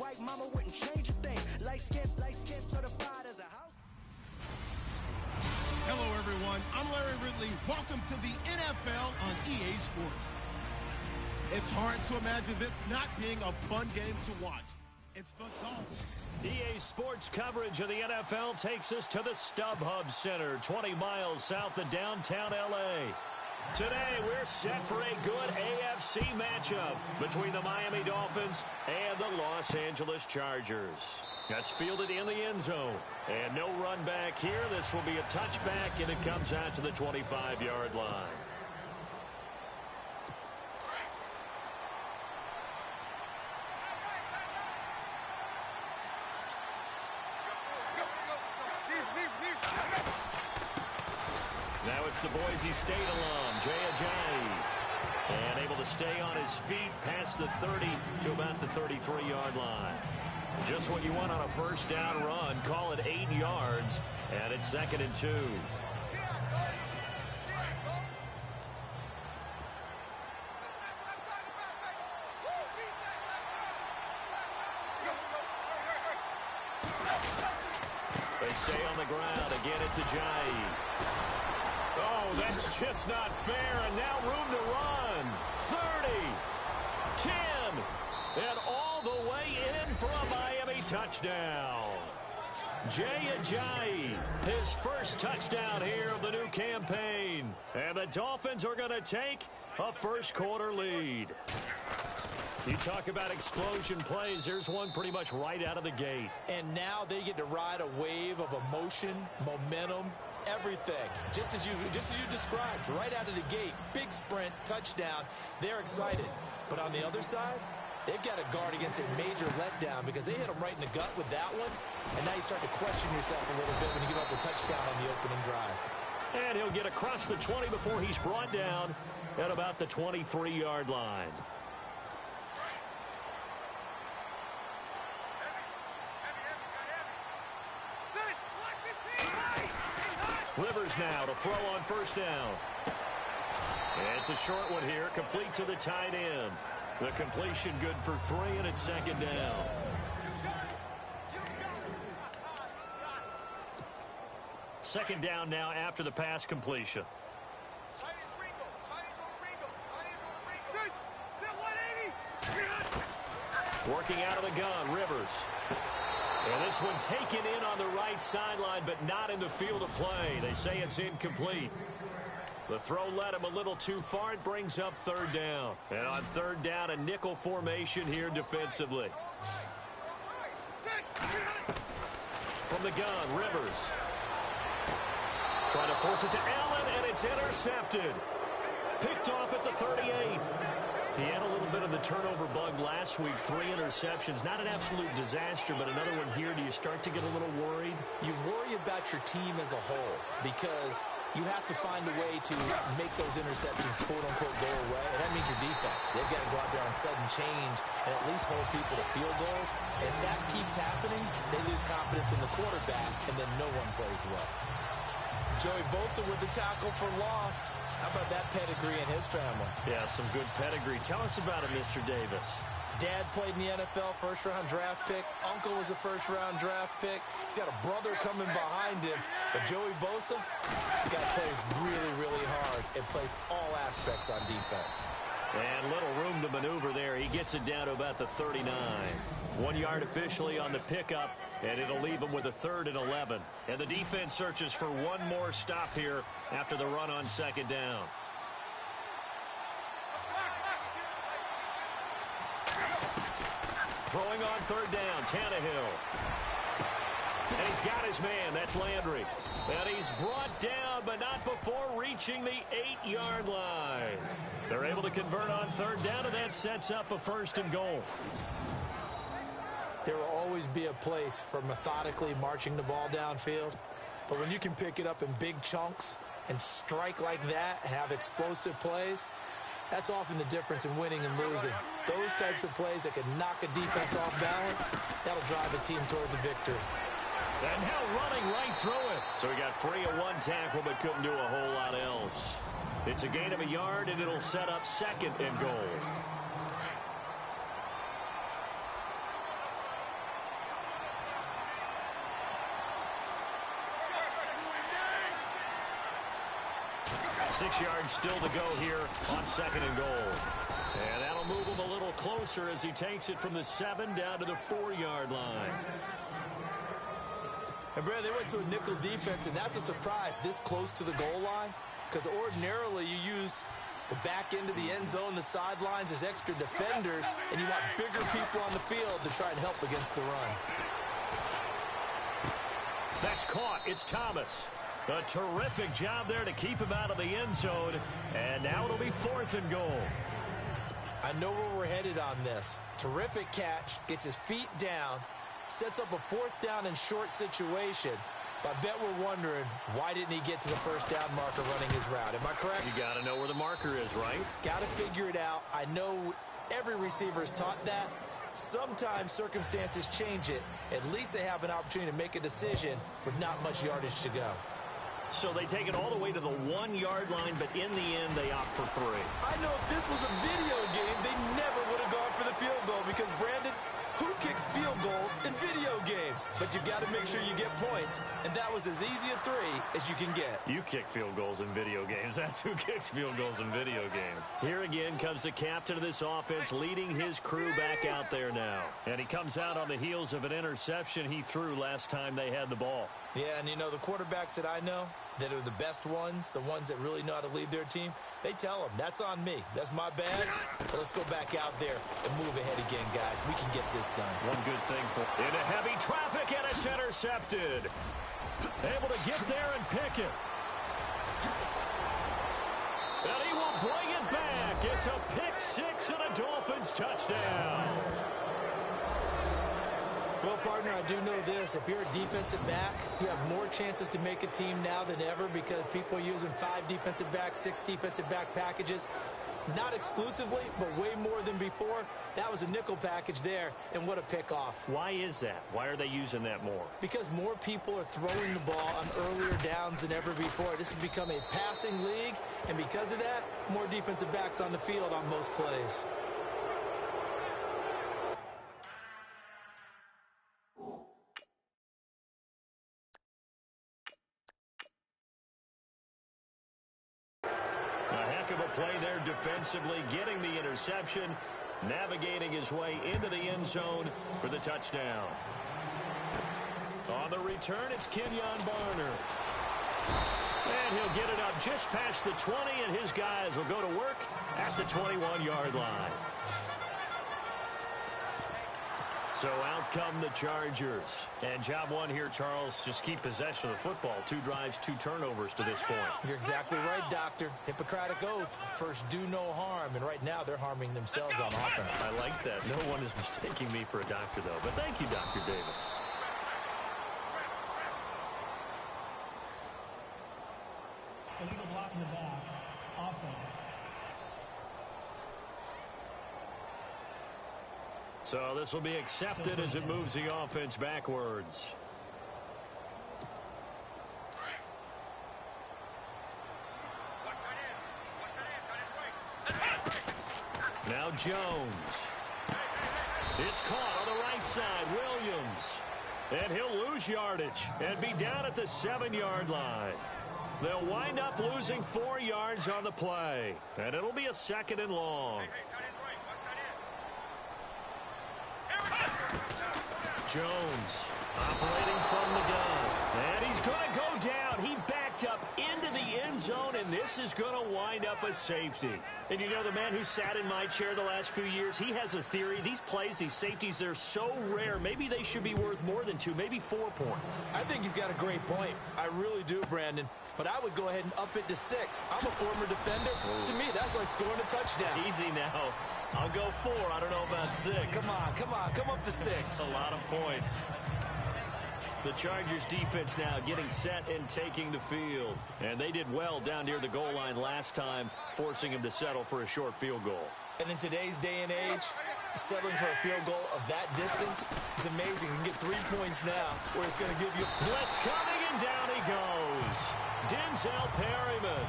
white mama wouldn't change a thing. Light skin certified as a house. Hello, everyone. I'm Larry Ridley. Welcome to the NFL on EA Sports. It's hard to imagine this not being a fun game to watch. It's the Dolphins. EA Sports coverage of the NFL takes us to the StubHub Center, 20 miles south of downtown L.A. Today, we're set for a good AFC matchup between the Miami Dolphins and the Los Angeles Chargers. That's fielded in the end zone. And no run back here. This will be a touchback, and it comes out to the 25-yard line. Now it's the Boise State alum, Jay Ajayi. And able to stay on his feet past the 30 to about the 33-yard line. Just what you want on a first down run. Call it 8 yards, and it's 2nd and 2. They stay on the ground. Again, it's Ajayi. Oh, that's just not fair, and now room to run. 30, 10, and all the way in for a Miami touchdown. Jay Ajayi, his first touchdown here of the new campaign. And the Dolphins are going to take a first-quarter lead. You talk about explosion plays. Here's one pretty much right out of the gate. And now they get to ride a wave of emotion, momentum, everything. Just as you described, right out of the gate, big sprint, touchdown. They're excited. But on the other side, they've got to guard against a major letdown because they hit them right in the gut with that one. And now you start to question yourself a little bit when you give up the touchdown on the opening drive. And he'll get across the 20 before he's brought down at about the 23-yard line. Rivers now to throw on first down. It's a short one here, complete to the tight end. The completion good for 3, and it's 2nd down. Second down now after the pass completion. Working out of the gun, Rivers. And this one taken in on the right sideline, but not in the field of play. They say it's incomplete. The throw led him a little too far. It brings up 3rd down. And on 3rd down, a nickel formation here defensively. From the gun, Rivers. Trying to force it to Allen, and it's intercepted. Picked off at the 38. He had a little bit of the turnover bug last week, 3 interceptions. Not an absolute disaster, but another one here. Do you start to get a little worried? You worry about your team as a whole because you have to find a way to make those interceptions, quote-unquote, go away. And that means your defense. They've got to go out there on sudden change and at least hold people to field goals. And if that keeps happening, they lose confidence in the quarterback, and then no one plays well. Joey Bosa with the tackle for loss. How about that pedigree in his family? Yeah, some good pedigree. Tell us about it, Mr. Davis. Dad played in the NFL, first-round draft pick. Uncle was a first-round draft pick. He's got a brother coming behind him. But Joey Bosa, the guy plays really, really hard and plays all aspects on defense. And little room to maneuver there. He gets it down to about the 39. 1 yard officially on the pickup, and it'll leave him with a 3rd and 11. And the defense searches for one more stop here after the run on 2nd down. Throwing on 3rd down, Tannehill. And he's got his man. That's Landry. And he's brought down, but not before reaching the 8-yard line. They're able to convert on 3rd down, and that sets up a 1st and goal. There will always be a place for methodically marching the ball downfield. But when you can pick it up in big chunks and strike like that, have explosive plays, that's often the difference in winning and losing. Those types of plays that can knock a defense off balance, that'll drive a team towards a victory. And now running right through it. So he got free of one tackle but couldn't do a whole lot else. It's a gain of a yard, and it'll set up 2nd and goal. 6 yards still to go here on 2nd and goal. And that'll move him a little closer as he takes it from the 7 down to the 4-yard line. And, Brad, they went to a nickel defense, and that's a surprise this close to the goal line, because ordinarily you use the back end of the end zone, the sidelines as extra defenders, and you want bigger people on the field to try and help against the run. That's caught. It's Thomas. A terrific job there to keep him out of the end zone. And now it'll be 4th and goal. I know where we're headed on this. Terrific catch, gets his feet down, sets up a 4th down and short situation. But I bet we're wondering, why didn't he get to the 1st down marker running his route? Am I correct? You got to know where the marker is, right? Got to figure it out. I know every receiver is taught that. Sometimes circumstances change it. At least they have an opportunity to make a decision with not much yardage to go. So they take it all the way to the 1-yard line, but in the end, they opt for 3. I know if this was a video game, they never would have gone for the field goal because, Brandon, who kicks field goals in video games? But you've got to make sure you get points, and that was as easy a 3 as you can get. You kick field goals in video games. That's who kicks field goals in video games. Here again comes the captain of this offense leading his crew back out there now. And he comes out on the heels of an interception he threw last time they had the ball. Yeah, and you know, the quarterbacks that I know that are the best ones, the ones that really know how to lead their team, they tell them, that's on me. That's my bad. But let's go back out there and move ahead again, guys. We can get this done. One good thing for into heavy traffic, and it's intercepted. Able to get there and pick it. And he will bring it back. It's a pick 6 and a Dolphins touchdown. Well, partner, I do know this. If you're a defensive back, you have more chances to make a team now than ever because people are using 5 defensive backs, 6 defensive back packages. Not exclusively, but way more than before. That was a nickel package there, and what a pickoff. Why is that? Why are they using that more? Because more people are throwing the ball on earlier downs than ever before. This has become a passing league, and because of that, more defensive backs on the field on most plays. Play there defensively, getting the interception, navigating his way into the end zone for the touchdown. On the return, it's Kenyon Barner. And he'll get it up just past the 20, and his guys will go to work at the 21-yard line. So out come the Chargers. And job one here, Charles, just keep possession of the football. 2 drives, 2 turnovers to this point. You're exactly right, Doctor. Hippocratic oath. First, do no harm. And right now, they're harming themselves on offense. I like that. No one is mistaking me for a doctor, though. But thank you, Dr. Davis. Illegal block in the back. Offense. So this will be accepted as it moves the offense backwards. Now Jones. It's caught on the right side. Williams. And he'll lose yardage and be down at the 7-yard line. They'll wind up losing 4 yards on the play. And it'll be a 2nd and long. Jones operating from the gun. And he's going to go down. He backed up into the end zone, and this is going to wind up a safety. And you know, the man who sat in my chair the last few years, he has a theory. These plays, these safeties, they're so rare. Maybe they should be worth more than 2, maybe 4 points. I think he's got a great point. I really do, Brandon. But I would go ahead and up it to 6. I'm a former defender. To me, that's like scoring a touchdown. Easy now. I'll go 4. I don't know about 6. Come on. Come up to 6. A lot of points. The Chargers defense now getting set and taking the field. And they did well down near the goal line last time, forcing him to settle for a short field goal. And in today's day and age, settling for a field goal of that distance is amazing. You can get 3 points now, where it's going to give you... Blitz coming, and down he goes. Denzel Perryman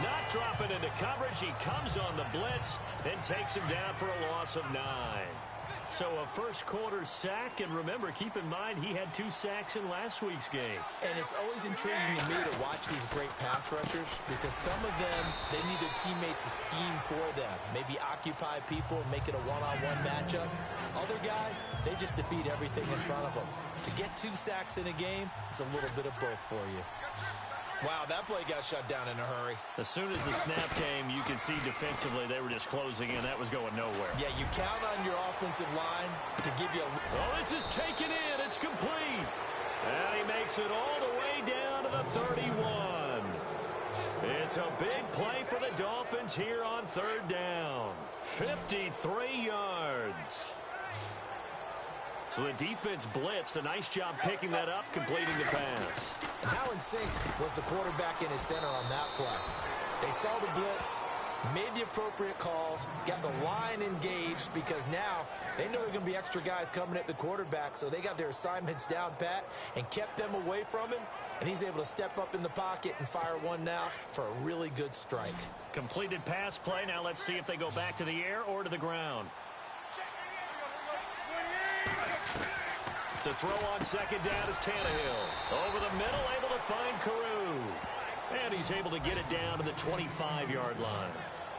not dropping into coverage. He comes on the blitz and takes him down for a loss of 9. So a first quarter sack, and remember, keep in mind he had 2 sacks in last week's game. And it's always intriguing to me to watch these great pass rushers because some of them, they need their teammates to scheme for them. Maybe occupy people and make it a one-on-one matchup. Other guys, they just defeat everything in front of them. To get 2 sacks in a game, it's a little bit of both for you. Wow, that play got shut down in a hurry. As soon as the snap came, you can see defensively they were just closing in. That was going nowhere. Yeah, you count on your offensive line to give you a... Oh, this is taken in. It's complete. And he makes it all the way down to the 31. It's a big play for the Dolphins here on 3rd down. 53 yards. So the defense blitzed. A nice job picking that up, completing the pass. And how in sync was the quarterback in his center on that play? They saw the blitz, made the appropriate calls, got the line engaged because now they know there are going to be extra guys coming at the quarterback, so they got their assignments down pat and kept them away from him, and he's able to step up in the pocket and fire one now for a really good strike. Completed pass play. Now let's see if they go back to the air or to the ground. To throw on 2nd down is Tannehill. Over the middle, able to find Carew. And he's able to get it down to the 25-yard line.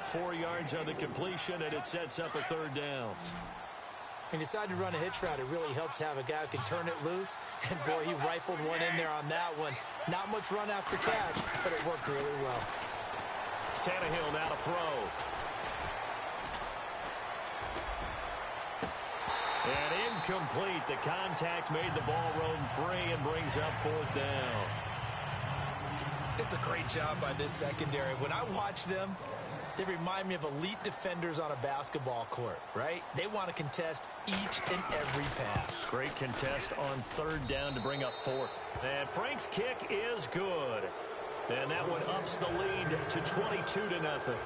4 yards on the completion, and it sets up a 3rd down. He decided to run a hitch route. It really helps to have a guy who can turn it loose. And, boy, he rifled one in there on that one. Not much run after catch, but it worked really well. Tannehill now to throw. And incomplete. The contact made the ball roam free and brings up 4th down. It's a great job by this secondary. When I watch them, they remind me of elite defenders on a basketball court, right? They want to contest each and every pass. Great contest on 3rd down to bring up 4th. And Frank's kick is good. And that one ups the lead to 22-0.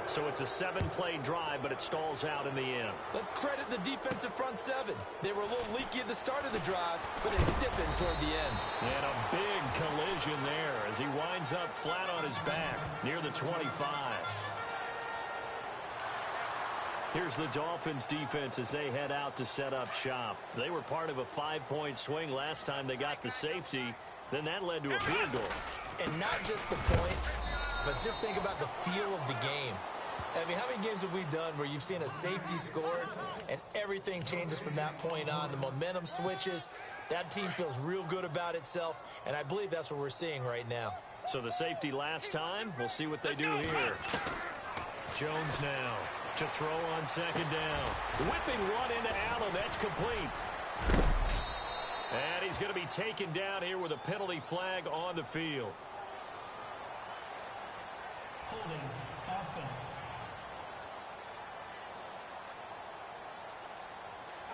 So it's a 7-play drive, but it stalls out in the end. Let's credit the defensive front 7. They were a little leaky at the start of the drive, but they stiffened toward the end. And a big collision there as he winds up flat on his back near the 25. Here's the Dolphins defense as they head out to set up shop. They were part of a 5-point swing last time they got the safety. Then that led to a field goal. And not just the points, but just think about the feel of the game. I mean, how many games have we done where you've seen a safety scored and everything changes from that point on? The momentum switches. That team feels real good about itself, and I believe that's what we're seeing right now. So the safety last time, we'll see what they do here. Jones now to throw on 2nd down. Whipping one into Allen. That's complete. And he's going to be taken down here with a penalty flag on the field. Holding offense.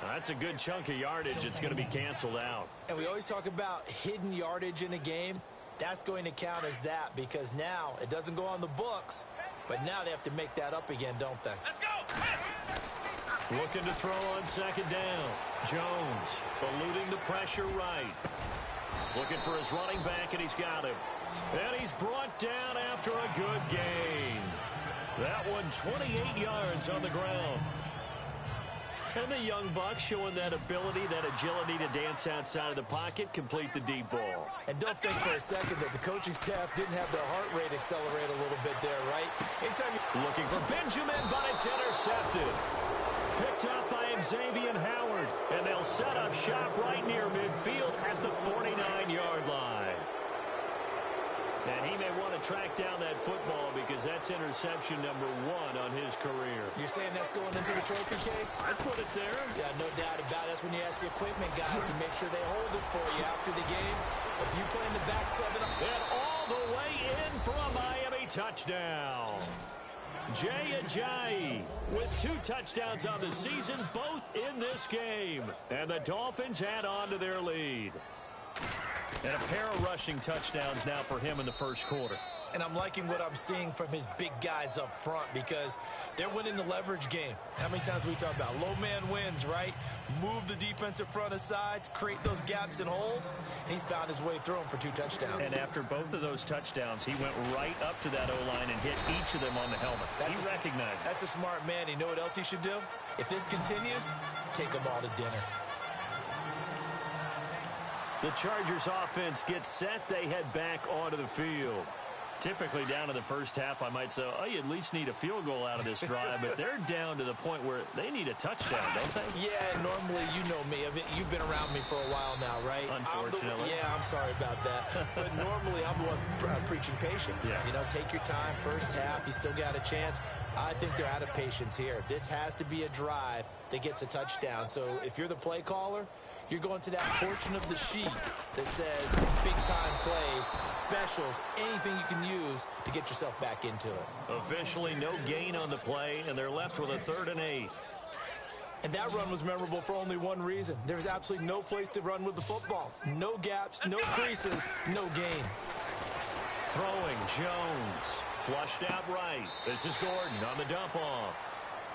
That's a good chunk of yardage. It's going to be canceled out. And we always talk about hidden yardage in a game. That's going to count as that because now it doesn't go on the books, but now they have to make that up again, don't they? Let's go! Looking to throw on 2nd down. Jones eluding the pressure right. Looking for his running back, and he's got him. And he's brought down after a good gain. That one 28 yards on the ground. And the young buck showing that ability, that agility to dance outside of the pocket, complete the deep ball. And don't think for a second that the coaching staff didn't have their heart rate accelerate a little bit there, right? Anytime you... Looking for Benjamin, but it's intercepted. Picked up by Xavier Howard. And they'll set up shop right near midfield at the 49-yard line. And he may want to track down that football because that's interception number 1 on his career. You're saying that's going into the trophy case? I'd put it there. Yeah, no doubt about it. That's when you ask the equipment guys to make sure they hold it for you after the game. If you play in the back 7... And all the way in for a Miami touchdown. Jay Ajayi with 2 touchdowns on the season, both in this game. And the Dolphins add on to their lead. And a pair of rushing touchdowns now for him in the first quarter. And I'm liking what I'm seeing from his big guys up front because they're winning the leverage game. How many times we talk about low man wins, right? Move the defensive front aside, create those gaps and holes. And he's found his way through them for 2 touchdowns. And after both of those touchdowns, he went right up to that O-line and hit each of them on the helmet. He recognized it. That's a smart man. You know what else he should do? If this continues, take them all to dinner. The Chargers offense gets set. They head back onto the field. Typically down to the first half, I might say, oh, you at least need a field goal out of this drive, but they're down to the point where they need a touchdown, don't they? Yeah, normally, you know me. I mean, you've been around me for a while now, right? Unfortunately. I'm sorry about that. But normally, I'm the one preaching patience. Yeah. You know, take your time. First half, you still got a chance. I think they're out of patience here. This has to be a drive that gets a touchdown. So if you're the play caller, you're going to that portion of the sheet that says big-time plays, specials, anything you can use to get yourself back into it. Officially no gain on the play, and they're left with a 3rd and 8. And that run was memorable for only one reason. There was absolutely no place to run with the football. No gaps, no creases, no gain. Throwing, Jones. Flushed out right. This is Gordon on the dump-off.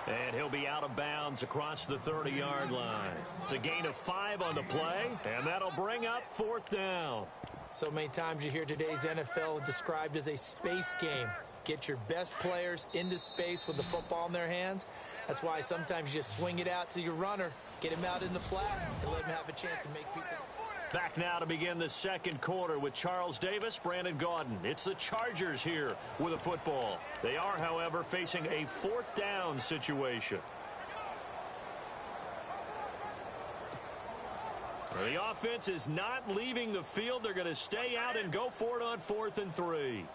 And he'll be out of bounds across the 30-yard line. It's a gain of 5 on the play, and that'll bring up 4th down. So many times you hear today's NFL described as a space game. Get your best players into space with the football in their hands. That's why sometimes you just swing it out to your runner, get him out in the flat, and let him have a chance to make people... Back now to begin the second quarter with Charles Davis, Brandon Gaudin. It's the Chargers here with a football. They are, however, facing a 4th down situation. The offense is not leaving the field. They're going to stay out and go for it on 4th and 3.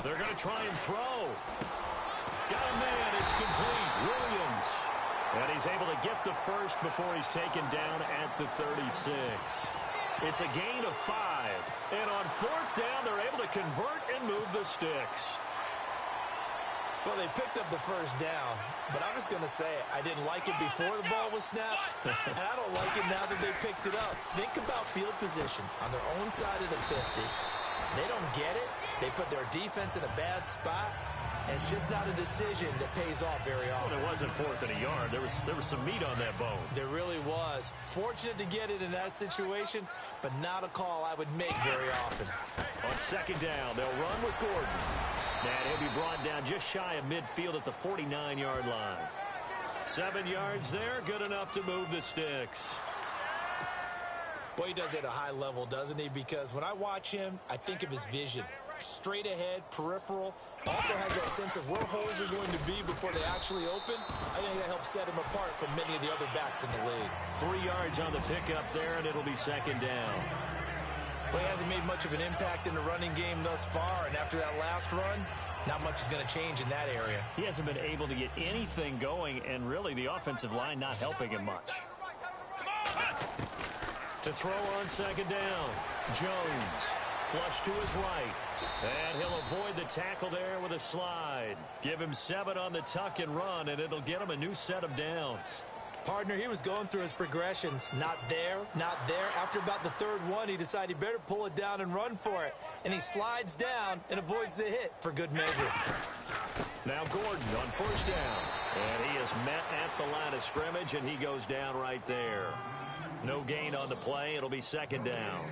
They're going to try and throw. Got a man. It's complete. Williams. And he's able to get the first before he's taken down at the 36. It's a gain of 5. And on 4th down, they're able to convert and move the sticks. Well, they picked up the first down, but I'm just going to say I didn't like it before the ball was snapped, and I don't like it now that they picked it up. Think about field position on their own side of the 50. They don't get it. They put their defense in a bad spot. And it's just not a decision that pays off very often. Well, it wasn't 4th and a yard. There was some meat on that bone. There really was. Fortunate to get it in that situation, but not a call I would make very often. On 2nd down, they'll run with Gordon. And he'll be brought down just shy of midfield at the 49-yard line. 7 yards there, good enough to move the sticks. Boy, he does it at a high level, doesn't he? Because when I watch him, I think of his vision. Straight ahead, peripheral, also has that sense of where holes are going to be before they actually open. I think that helps set him apart from many of the other backs in the league. 3 yards on the pickup there, and it'll be 2nd down. Well, he hasn't made much of an impact in the running game thus far, and after that last run, not much is going to change in that area. He hasn't been able to get anything going, and really the offensive line not helping him much. To throw on 2nd down, Jones. Flush to his right. And he'll avoid the tackle there with a slide. Give him 7 on the tuck and run, and it'll get him a new set of downs. Partner, he was going through his progressions. Not there, not there. After about the 3rd one, he decided he better pull it down and run for it. And he slides down and avoids the hit for good measure. Now Gordon on 1st down. And he is met at the line of scrimmage, and he goes down right there. No gain on the play. It'll be 2nd down.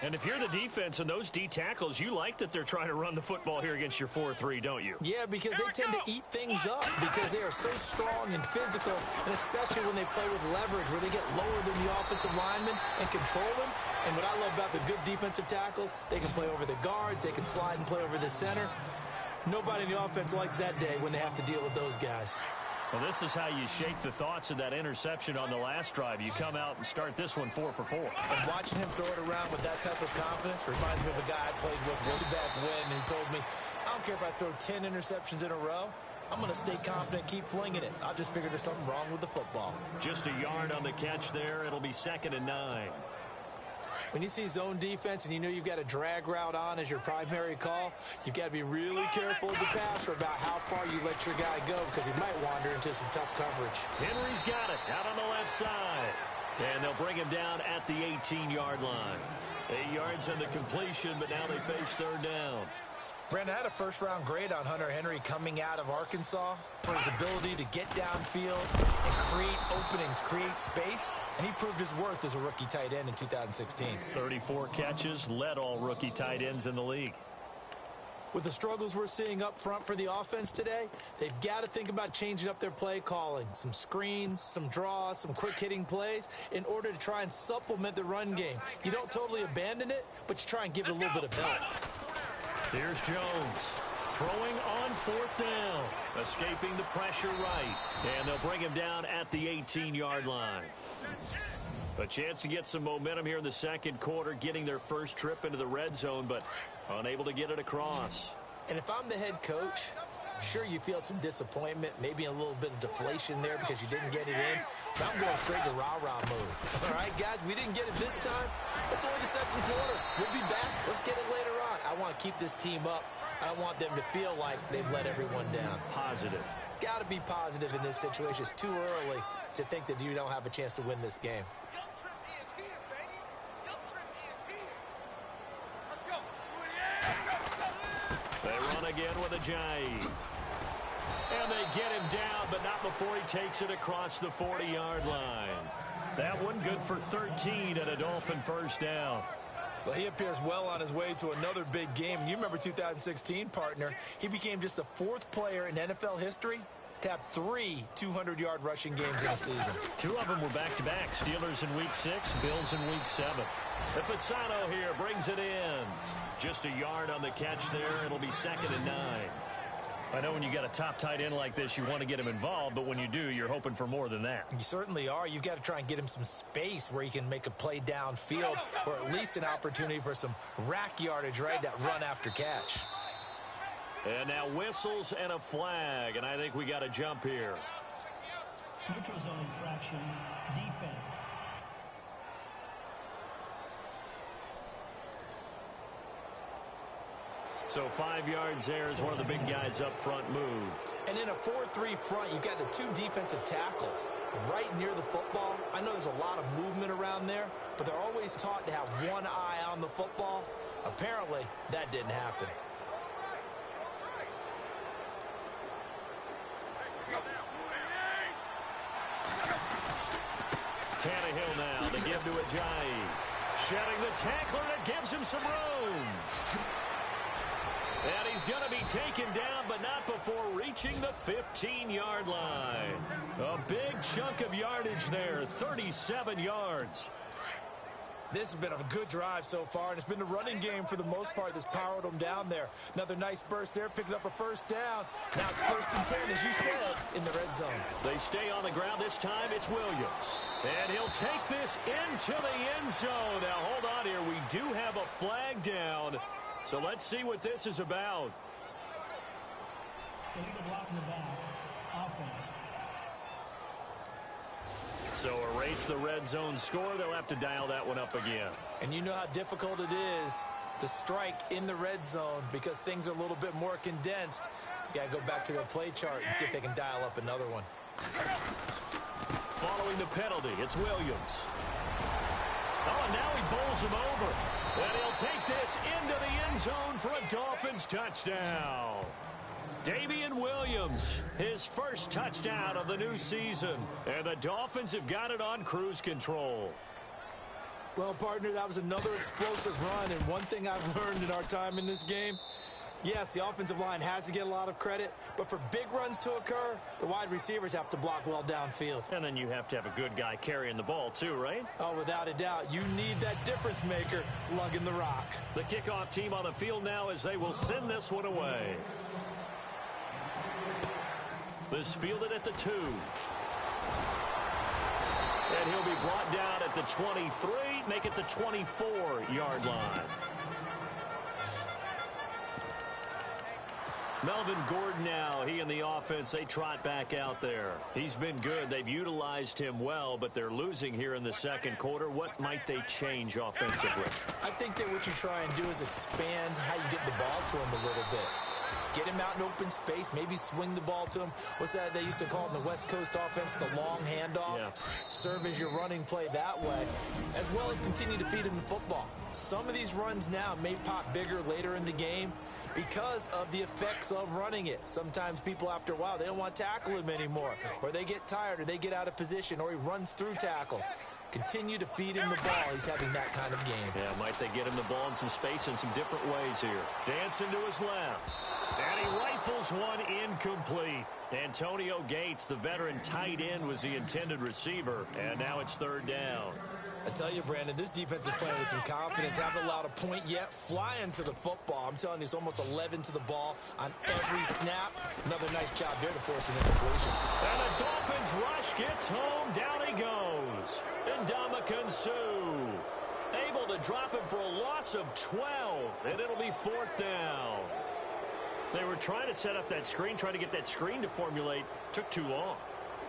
And if you're the defense and those D tackles, you like that they're trying to run the football here against your 4-3, don't you? Yeah, because they tend to eat things up because they are so strong and physical, and especially when they play with leverage where they get lower than the offensive linemen and control them. And what I love about the good defensive tackles, they can play over the guards, they can slide and play over the center. Nobody in the offense likes that day when they have to deal with those guys. Well, this is how you shake the thoughts of that interception on the last drive. You come out and start this one 4 for 4. And watching him throw it around with that type of confidence reminds me of a guy I played with way back when who told me, I don't care if I throw 10 interceptions in a row. I'm going to stay confident, keep flinging it. I just figured there's something wrong with the football. Just a yard on the catch there. It'll be 2nd and 9. When you see zone defense and you know you've got a drag route on as your primary call, you've got to be really careful as a passer about how far you let your guy go because he might wander into some tough coverage. Henry's got it out on the left side. And they'll bring him down at the 18-yard line. 8 yards on the completion, but now they face third down. Brandon, I had a first-round grade on Hunter Henry coming out of Arkansas for his ability to get downfield and create openings, create space, and he proved his worth as a rookie tight end in 2016. 34 catches, led all rookie tight ends in the league. With the struggles we're seeing up front for the offense today, they've got to think about changing up their play calling. Some screens, some draws, some quick-hitting plays in order to try and supplement the run game. You don't totally abandon it, but you try and give it a little bit of help. Here's Jones, throwing on fourth down, escaping the pressure right, and they'll bring him down at the 18-yard line. A chance to get some momentum here in the second quarter, getting their first trip into the red zone, but unable to get it across. And if I'm the head coach, sure, you feel some disappointment, maybe a little bit of deflation there because you didn't get it in. But I'm going straight to rah-rah mode. All right, guys, we didn't get it this time. It's only the second quarter. We'll be back. Let's get it later on. I want to keep this team up. I don't want them to feel like they've let everyone down. Positive. Got to be positive in this situation. It's too early to think that you don't have a chance to win this game. They run again with a jive. And they get him down, but not before he takes it across the 40-yard line. That one good for 13 and a Dolphin first down. Well, he appears well on his way to another big game. You remember 2016, partner. He became just the 4th player in NFL history to have 3 200-yard rushing games in a season. 2 of them were back-to-back. Steelers in Week 6, Bills in Week 7. Fasano here brings it in. Just a yard on the catch there. It'll be 2nd and 9. I know when you got a top tight end like this, you want to get him involved, but when you do, you're hoping for more than that. You certainly are. You've got to try and get him some space where he can make a play downfield or at least an opportunity for some rack yardage, right? That run after catch. And now whistles and a flag, and I think we got to jump here. Neutral zone infraction, defense. So 5 yards there as one of the big guys up front moved. And in a 4-3 front, you've got the 2 defensive tackles right near the football. I know there's a lot of movement around there, but they're always taught to have one eye on the football. Apparently, that didn't happen. Tannehill now to give to Ajayi. Shedding the tackler, and it gives him some room. And he's going to be taken down, but not before reaching the 15-yard line. A big chunk of yardage there, 37 yards. This has been a good drive so far, and it's been the running game for the most part that's powered them down there. Another nice burst there, picking up a first down. Now it's 1st and 10, as you said, in the red zone. They stay on the ground. This time it's Williams. And he'll take this into the end zone. Now, hold on here. We do have a flag down. So let's see what this is about. Illegal block in the back. Offense. So erase the red zone score. They'll have to dial that one up again. And you know how difficult it is to strike in the red zone because things are a little bit more condensed. You got to go back to their play chart and see if they can dial up another one. Following the penalty, it's Williams. Oh, and now he bowls him over. And he'll take this into the end zone for a Dolphins touchdown. Damian Williams, his first touchdown of the new season. And the Dolphins have got it on cruise control. Well, partner, that was another explosive run. And one thing I've learned in our time in this game, yes, the offensive line has to get a lot of credit, but for big runs to occur, the wide receivers have to block well downfield. And then you have to have a good guy carrying the ball too, right? Oh, without a doubt. You need that difference maker lugging the rock. The kickoff team on the field now as they will send this one away. This fielded at the 2. And he'll be brought down at the 23, make it the 24-yard line. Melvin Gordon now, he and the offense, they trot back out there. He's been good. They've utilized him well, but they're losing here in the second quarter. What might they change offensively? I think that what you try and do is expand how you get the ball to him a little bit. Get him out in open space, maybe swing the ball to him. What's that they used to call in the West Coast offense, the long handoff? Yeah. Serve as your running play that way, as well as continue to feed him the football. Some of these runs now may pop bigger later in the game because of the effects of running it. Sometimes people, after a while, they don't want to tackle him anymore, or they get tired, or they get out of position, or he runs through tackles. Continue to feed him the ball. He's having that kind of game. Yeah, might they get him the ball in some space in some different ways here. Dancing to his left. And he rifles one incomplete. Antonio Gates, the veteran tight end, was the intended receiver. And now it's third down. I tell you, Brandon, this defense is playing with some confidence. Haven't allowed a point yet. Flying to the football. I'm telling you, it's almost 11 to the ball on every snap. Another nice job there to force an incompletion. And the Dolphins rush gets home. Down he goes. And Ndamukong Suh able to drop him for a loss of 12. And it'll be fourth down. They were trying to set up that screen, trying to get that screen to formulate. Took too long.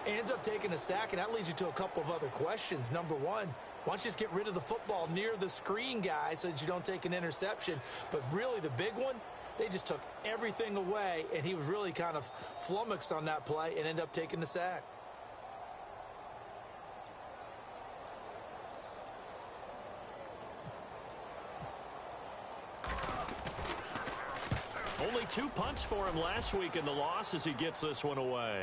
Ends up taking a sack, and that leads you to a couple of other questions. Number one, why don't you just get rid of the football near the screen guy so that you don't take an interception? But really, the big one, they just took everything away, and he was really kind of flummoxed on that play and ended up taking the sack. Only 2 punts for him last week in the loss as he gets this one away.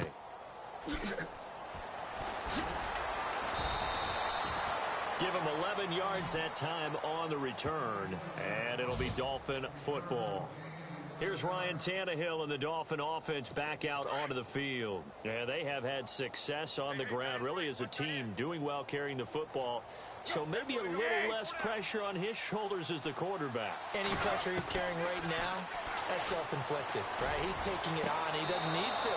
Give him 11 yards that time on the return, and it'll be Dolphin football. Here's Ryan Tannehill and the Dolphin offense back out onto the field. Yeah, they have had success on the ground, really as a team, doing well carrying the football. So maybe a little less pressure on his shoulders as the quarterback. Any pressure he's carrying right now, that's self-inflicted, right? He's taking it on. He doesn't need to.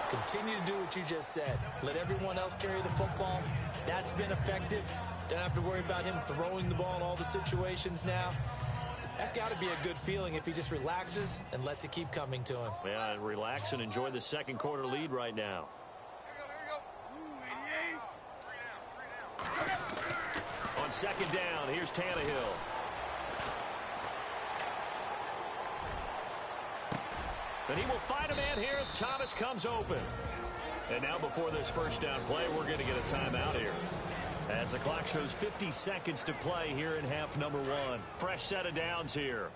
Continue to do what you just said. Let everyone else carry the football. That's been effective. Don't have to worry about him throwing the ball in all the situations now. That's got to be a good feeling if he just relaxes and lets it keep coming to him. Yeah, and relax and enjoy the second quarter lead right now. On second down, here's Tannehill. And he will find a man here as Thomas comes open. And now before this first down play, we're going to get a timeout here. As the clock shows 50 seconds to play here in half number one. Fresh set of downs here.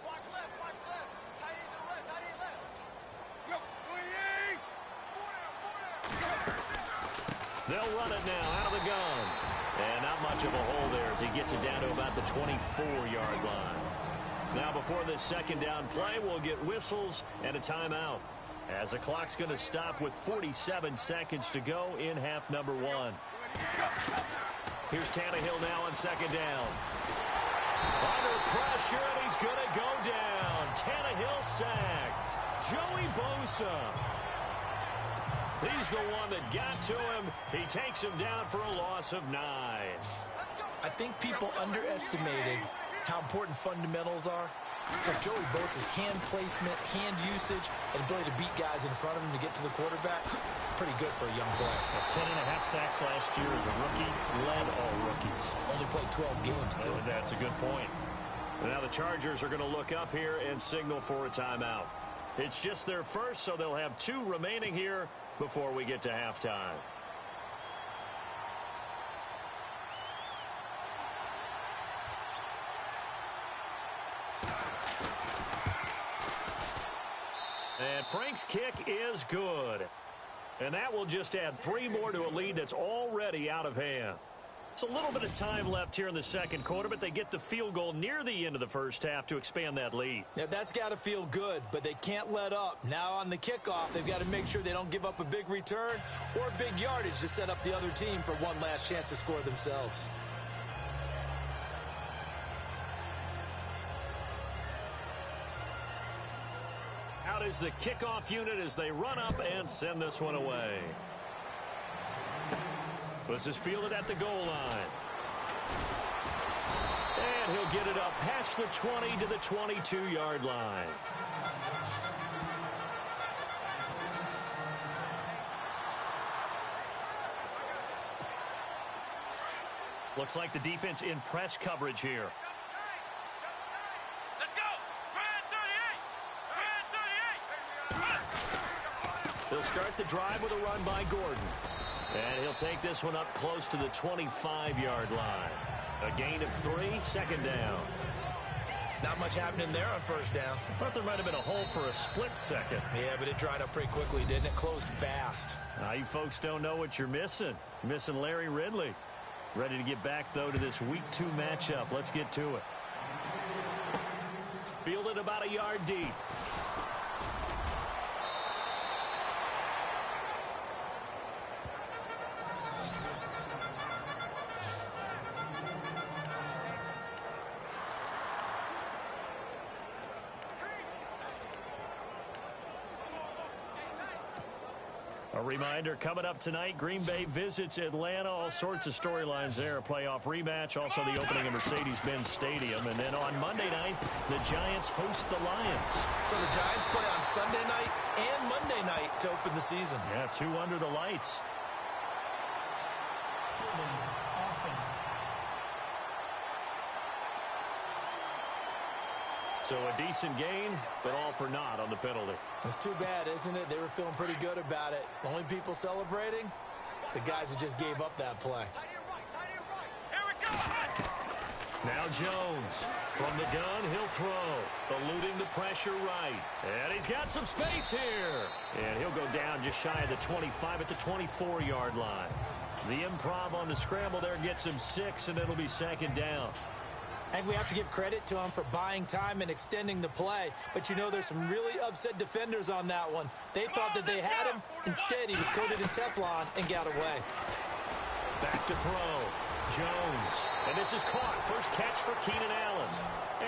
Watch left, watch left. Tight end to the left, tight end left. Go, They'll run it now out of the gun. And not much of a hole there as he gets it down to about the 24-yard line. Now before this second down play, we'll get whistles and a timeout. As the clock's going to stop with 47 seconds to go in half number one. Here's Tannehill now on second down. Under pressure, and he's going to go down. Tannehill sacked. Joey Bosa. He's the one that got to him. He takes him down for a loss of 9. I think people underestimated how important fundamentals are. Because Joey Bosa's hand placement, hand usage, and ability to beat guys in front of him to get to the quarterback, pretty good for a young player. 10.5 sacks last year as a rookie, led all rookies. Only played 12 games, too. That's a good point. And now the Chargers are going to look up here and signal for a timeout. It's just their first, so they'll have 2 remaining here before we get to halftime. And Frank's kick is good. And that will just add 3 more to a lead that's already out of hand. It's a little bit of time left here in the second quarter, but they get the field goal near the end of the first half to expand that lead. Yeah, that's got to feel good, but they can't let up. Now on the kickoff, they've got to make sure they don't give up a big return or big yardage to set up the other team for one last chance to score themselves. Out is the kickoff unit as they run up and send this one away. This is fielded at the goal line. And he'll get it up past the 20 to the 22-yard line. Looks like the defense in press coverage here. Let's go. Brand 38. Brand He'll start the drive with a run by Gordon. And he'll take this one up close to the 25-yard line. A gain of 3, second down. Not much happening there on first down. I thought there might have been a hole for a split second. Yeah, but it dried up pretty quickly, didn't it? Closed fast. Now you folks don't know what you're missing. You're missing Larry Ridley. Ready to get back, though, to this Week 2 matchup. Let's get to it. Fielded about a yard deep. A reminder, coming up tonight, Green Bay visits Atlanta. All sorts of storylines there. A playoff rematch, also the opening of Mercedes-Benz Stadium. And then on Monday night, the Giants host the Lions. So the Giants play on Sunday night and Monday night to open the season. Yeah, 2 under the lights. Offense. So a decent gain, but all for naught on the penalty. It's too bad, isn't it? They were feeling pretty good about it. The only people celebrating, the guys who just gave up that play. Now Jones from the gun, he'll throw, eluding the pressure right. And he's got some space here. And he'll go down just shy of the 25 at the 24-yard line. The improv on the scramble there gets him 6, and it'll be second down. I think we have to give credit to him for buying time and extending the play. But, you know, there's some really upset defenders on that one. They thought that they had him. Instead, he was coated in Teflon and got away. Back to throw. Jones. And this is caught. First catch for Keenan Allen.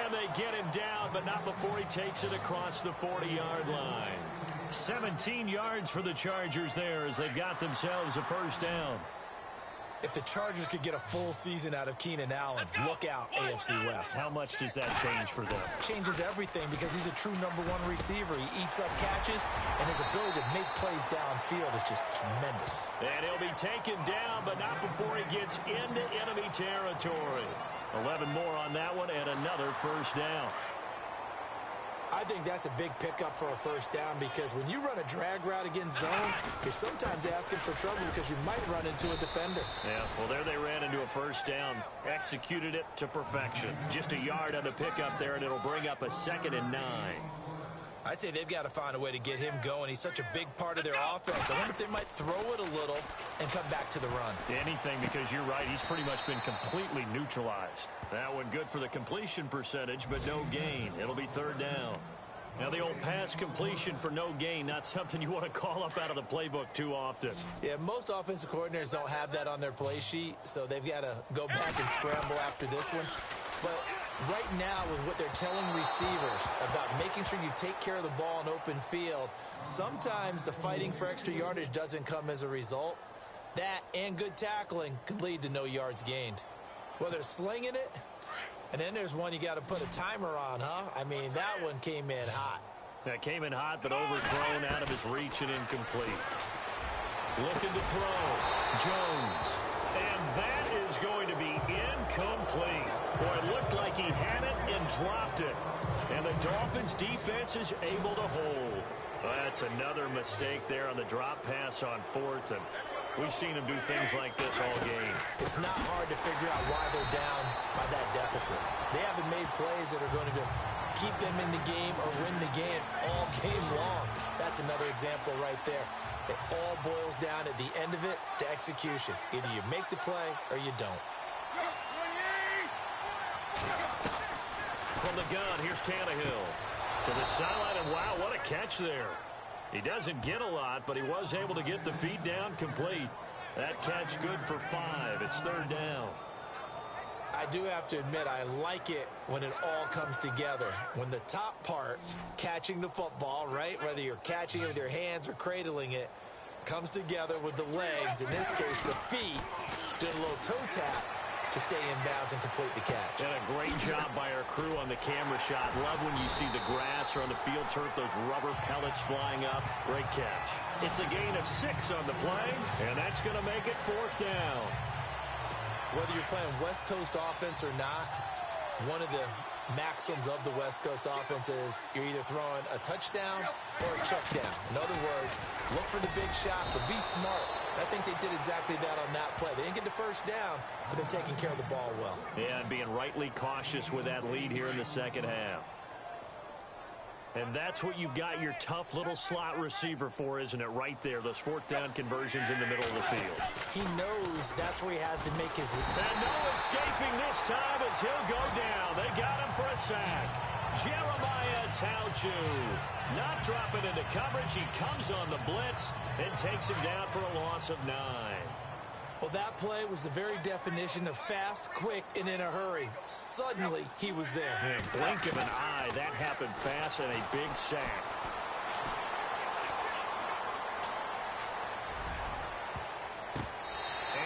And they get him down, but not before he takes it across the 40-yard line. 17 yards for the Chargers there as they've got themselves a first down. If the Chargers could get a full season out of Keenan Allen, look out, AFC West. How much does that change for them? Changes everything because he's a true #1 receiver. He eats up catches, and his ability to make plays downfield is just tremendous. And he'll be taken down, but not before he gets into enemy territory. 11 more on that one, and another first down. I think that's a big pickup for a first down because when you run a drag route against zone, you're sometimes asking for trouble because you might run into a defender. Yeah, well, there they ran into a first down. Executed it to perfection. Just a yard on the pickup there, and it'll bring up a 2nd and 9. I'd say they've got to find a way to get him going. He's such a big part of their offense. I wonder if they might throw it a little and come back to the run. Anything, because you're right. He's pretty much been completely neutralized. That one good for the completion percentage, but no gain. It'll be 3rd down. Now, the old pass completion for no gain, not something you want to call up out of the playbook too often. Yeah, most offensive coordinators don't have that on their play sheet, so they've got to go back and scramble after this one. But right now, with what they're telling receivers about making sure you take care of the ball in open field, sometimes the fighting for extra yardage doesn't come as a result. That and good tackling can lead to no yards gained. Whether slinging it, and then there's one you got to put a timer on, huh? I mean, that one came in hot. That came in hot, but overthrown out of his reach and incomplete. Looking to throw. Jones. And that is going to be incomplete. Boy, it looked like he had it and dropped it. And the Dolphins defense is able to hold. That's another mistake there on the drop pass on 4th. And we've seen him do things like this all game. It's not hard to figure out why they're down by that deficit. They haven't made plays that are going to keep them in the game or win the game all game long. That's another example right there. It all boils down at the end of it to execution. Either you make the play or you don't. From the gun, here's Tannehill. To the sideline, and wow, what a catch there. He doesn't get a lot, but he was able to get the feed down complete. That catch good for 5. It's 3rd down. I do have to admit, I like it when it all comes together. When the top part, catching the football, right, whether you're catching it with your hands or cradling it, comes together with the legs, in this case the feet, doing a little toe tap to stay in bounds and complete the catch. And a great job by our crew on the camera shot. Love when you see the grass or on the field turf, those rubber pellets flying up. Great catch. It's a gain of 6 on the play, and that's going to make it 4th down. Whether you're playing West Coast offense or not, one of the maxims of the West Coast offense is you're either throwing a touchdown or a check down. In other words, look for the big shot, but be smart. I think they did exactly that on that play. They didn't get the first down, but they're taking care of the ball well. Yeah, and being rightly cautious with that lead here in the second half. And that's what you've got your tough little slot receiver for, isn't it? Right there, those fourth down conversions in the middle of the field. He knows that's where he has to make his... And no escaping this time as he'll go down. They got him for a sack. Jeremiah Tauchu not dropping into coverage. He comes on the blitz and takes him down for a loss of 9. Well, that play was the very definition of fast, quick, and in a hurry. Suddenly, he was there. And blink of an eye, that happened fast and a big sack.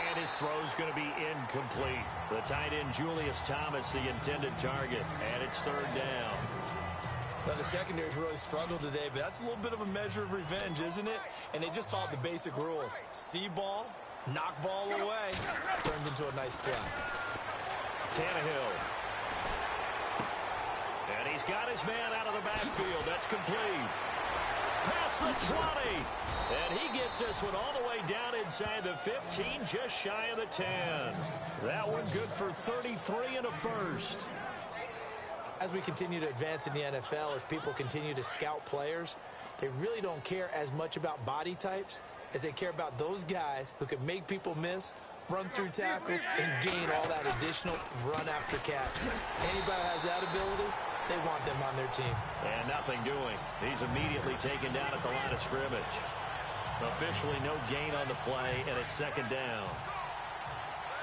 And his throw's going to be incomplete. The tight end, Julius Thomas, the intended target, and it's third down. Now, the secondary's really struggled today, but that's a little bit of a measure of revenge, isn't it? And they just followed the basic rules. See ball, knock ball away, turned into a nice play. Tannehill. And he's got his man out of the backfield. That's complete. Past the 20. And he gets this one all the way down inside the 15, just shy of the 10. That one good for 33 and a first. As we continue to advance in the NFL, as people continue to scout players, they really don't care as much about body types as they care about those guys who can make people miss, run through tackles, and gain all that additional run after catch. Anybody who has that ability, they want them on their team. And nothing doing. He's immediately taken down at the line of scrimmage. Officially no gain on the play, and it's second down.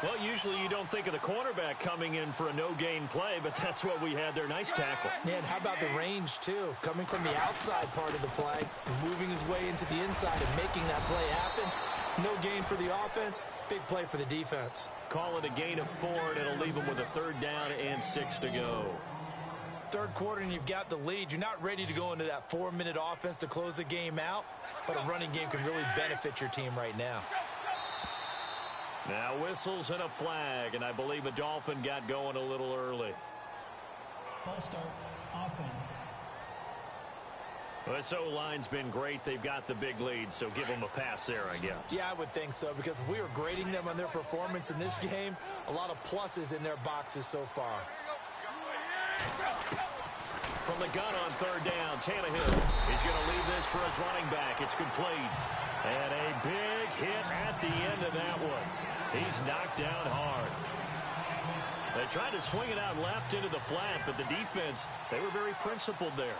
Well, usually you don't think of the cornerback coming in for a no-gain play, but that's what we had there. Nice tackle. And how about the range, too? Coming from the outside part of the play, moving his way into the inside and making that play happen. No gain for the offense, big play for the defense. Call it a gain of 4, and it'll leave him with a third down and 6 to go. Third quarter, and you've got the lead. You're not ready to go into that 4-minute offense to close the game out, but a running game can really benefit your team right now. Now whistles and a flag, and I believe a Dolphin got going a little early. False start, offense. This O-line's been great. They've got the big lead, so give them a pass there, I guess. Yeah, I would think so, because if we were grading them on their performance in this game, a lot of pluses in their boxes so far. From the gun on third down, Tannehill. He's going to leave this for his running back. It's complete. And a big hit at the end of that one. He's knocked down hard. They tried to swing it out left into the flat, but the defense, they were very principled there.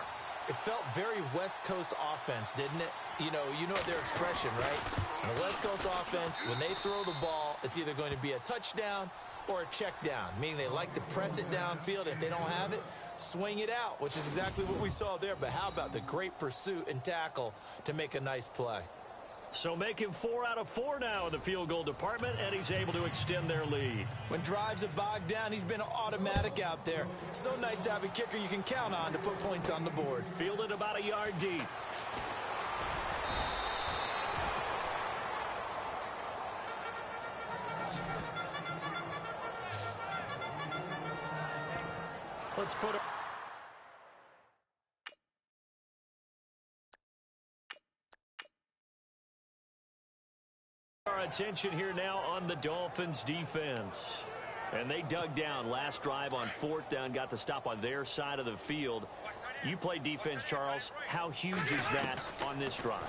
It felt very West Coast offense, didn't it? You know their expression, right? On the West Coast offense, when they throw the ball, it's either going to be a touchdown or a check down, meaning they like to press it downfield. If they don't have it, swing it out, which is exactly what we saw there. But how about the great pursuit and tackle to make a nice play? So make him 4 out of 4 now in the field goal department, and he's able to extend their lead. When drives have bogged down, he's been automatic out there. So nice to have a kicker you can count on to put points on the board. Fielded about a yard deep. Let's put it. Our attention here now on the Dolphins defense. And they dug down last drive on fourth down, got the stop on their side of the field. You play defense, Charles. How huge is that on this drive?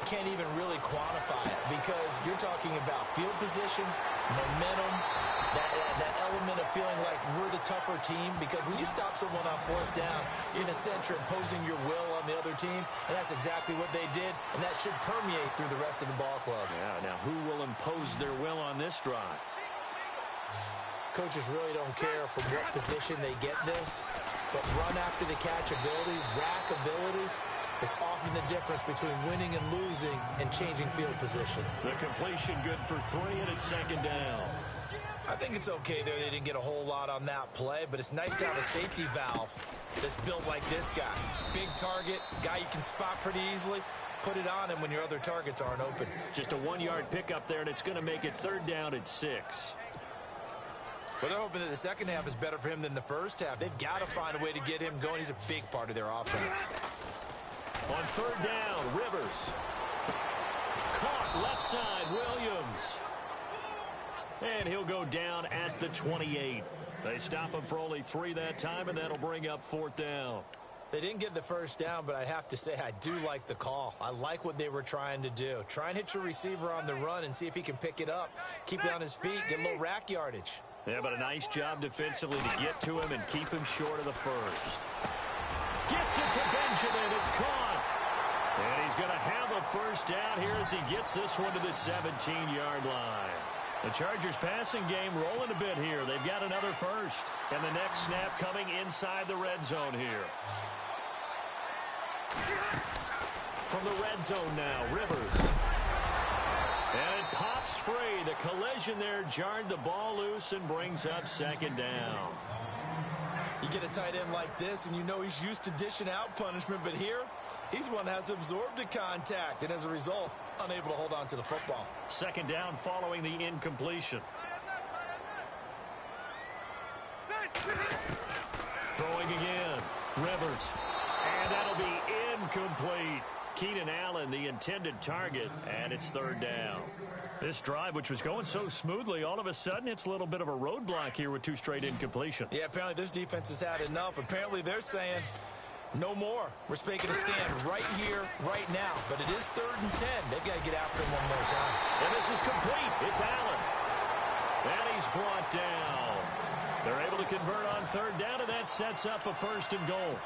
Can't even really quantify it because you're talking about field position, momentum, that element of feeling like we're the tougher team, because when you stop someone on fourth down, in a sense, you're imposing your will on the other team, and that's exactly what they did, and that should permeate through the rest of the ball club. Yeah, now who will impose their will on this drive? Coaches really don't care from what position they get this, but run after the catch ability, rack ability, is often the difference between winning and losing and changing field position. The completion good for 3, and it's second down. I think it's okay there. They didn't get a whole lot on that play, but it's nice to have a safety valve that's built like this guy. Big target, guy you can spot pretty easily. Put it on him when your other targets aren't open. Just a 1-yard pickup there, and it's going to make it third down at 6. Well, they're hoping that the second half is better for him than the first half. They've got to find a way to get him going. He's a big part of their offense. On third down, Rivers. Caught left side, Williams. And he'll go down at the 28. They stop him for only 3 that time, and that'll bring up fourth down. They didn't get the first down, but I have to say I do like the call. I like what they were trying to do. Try and hit your receiver on the run and see if he can pick it up. Keep it on his feet, get a little rack yardage. Yeah, but a nice job defensively to get to him and keep him short of the first. Gets it to Benjamin. It's caught. And he's going to have a first down here as he gets this one to the 17-yard line. The Chargers passing game rolling a bit here. They've got another first. And the next snap coming inside the red zone here. From the red zone now, Rivers. And it pops free. The collision there jarred the ball loose and brings up second down. You get a tight end like this, and you know he's used to dishing out punishment, but here, he's one that has to absorb the contact, and as a result, unable to hold on to the football. Second down following the incompletion. Throwing again. Rivers. And that'll be incomplete. Keenan Allen, the intended target, and it's third down. This drive, which was going so smoothly, all of a sudden it's a little bit of a roadblock here with 2 straight incompletions. Yeah, apparently this defense has had enough. Apparently they're saying no more. We're making a stand right here, right now. But it is 3rd and 10. They've got to get after him one more time. And this is complete. It's Allen. And he's brought down. They're able to convert on third down, and that sets up a 1st and goal.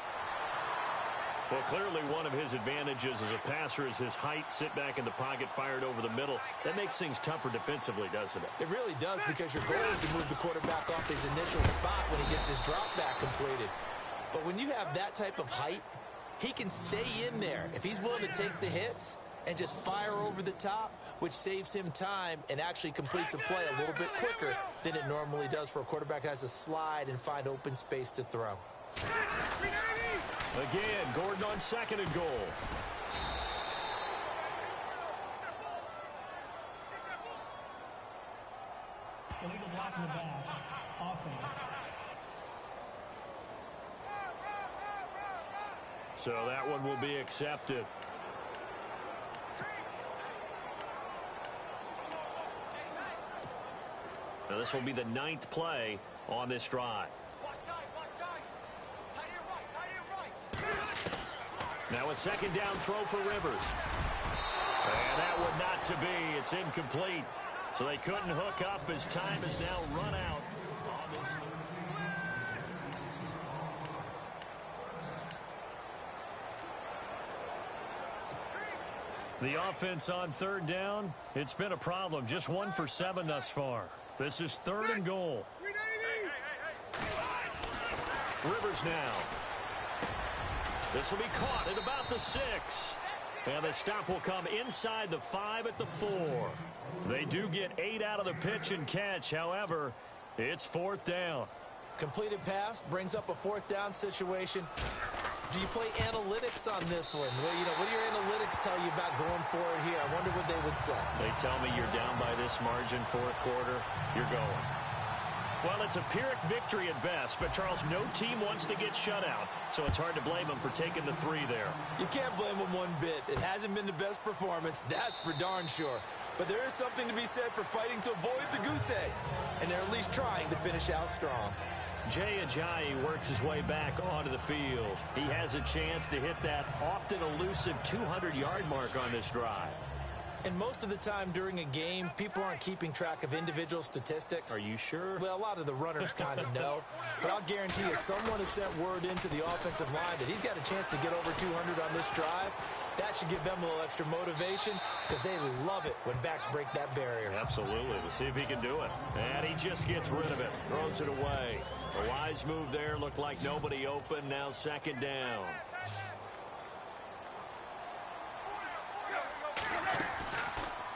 Well, clearly one of his advantages as a passer is his height, sit back in the pocket, fired over the middle. That makes things tougher defensively, doesn't it? It really does, because your goal is to move the quarterback off his initial spot when he gets his drop back completed. But when you have that type of height, he can stay in there if he's willing to take the hits and just fire over the top, which saves him time and actually completes a play a little bit quicker than it normally does for a quarterback who has to slide and find open space to throw. Again, Gordon on 2nd and goal. Illegal block in the back. Offense. So that one will be accepted. Now this will be the 9th play on this drive. Now a 2nd down throw for Rivers. And that would not to be. It's incomplete. So they couldn't hook up as time has now run out on this. The offense on third down, it's been a problem. Just 1 for 7 thus far. This is 3rd and goal. Rivers now. This will be caught at about the 6. And the stop will come inside the 5 at the 4. They do get 8 out of the pitch and catch. However, it's 4th down. Completed pass brings up a 4th down situation. Do you play analytics on this one? Well, you know, what do your analytics tell you about going for it here? I wonder what they would say. They tell me you're down by this margin, 4th quarter, you're going. Well, it's a Pyrrhic victory at best, but, Charles, no team wants to get shut out, so it's hard to blame them for taking the 3 there. You can't blame them one bit. It hasn't been the best performance, that's for darn sure. But there is something to be said for fighting to avoid the goose egg, and they're at least trying to finish out strong. Jay Ajayi works his way back onto the field. He has a chance to hit that often elusive 200-yard mark on this drive. And most of the time during a game, people aren't keeping track of individual statistics. Are you sure? Well, a lot of the runners kind of know. But I'll guarantee you someone has sent word into the offensive line that he's got a chance to get over 200 on this drive. That should give them a little extra motivation because they love it when backs break that barrier. Absolutely. We'll see if he can do it. And he just gets rid of it. Throws it away. A wise move there. Looked like nobody open. Now 2nd down.